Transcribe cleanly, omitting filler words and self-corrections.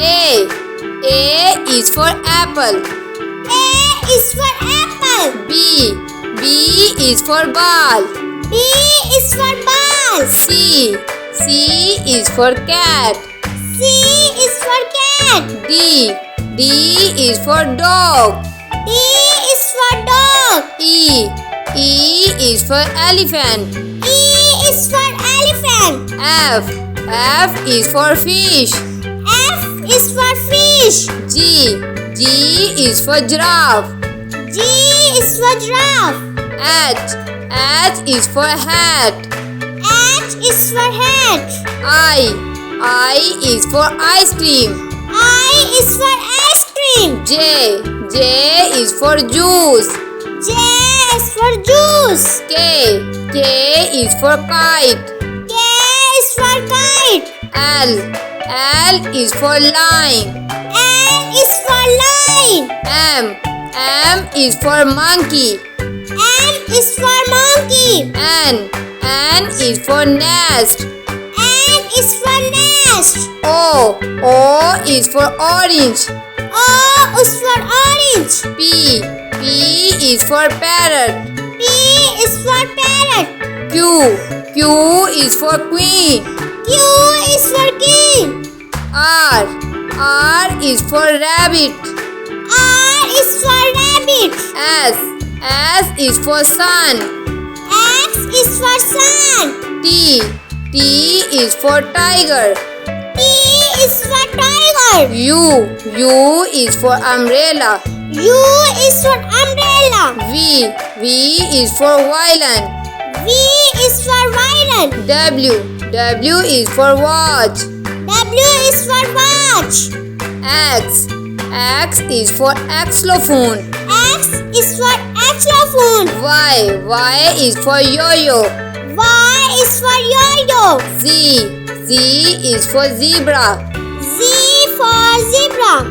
A. A is for apple. A is for apple. B. B is for ball. B is for ball. C. C is for cat. C is for cat. D. D is for dog. D is for dog. E. E is for elephant. E is for elephant. F. F is for fish. F is for fish. G. G is for giraffe. G is for giraffe. H. H is for hat. H is for hat. I. I is for ice cream. I is for ice cream. J. J is for juice. J is for juice. K. K is for kite. K is for kite. L. L is for line. L is for line. M. M is for monkey. M is for monkey. N. N is for nest. N is for nest. O. O is for orange. O is for orange. P. P is for parrot. P is for parrot. Q. Q is for queen. Q is for king. R. R is for rabbit. R is for rabbit. S. S is for sun. X is for sun. T. T is for tiger. T is for tiger. U. U is for umbrella. U is for umbrella. V. V is for violin. V is for violin. W. W is for watch. W is for watch. X. X is for xylophone. X is for xylophone. Y. Y is for yo-yo. Y is for yo-yo. Z. Z is for zebra. Z for zebra.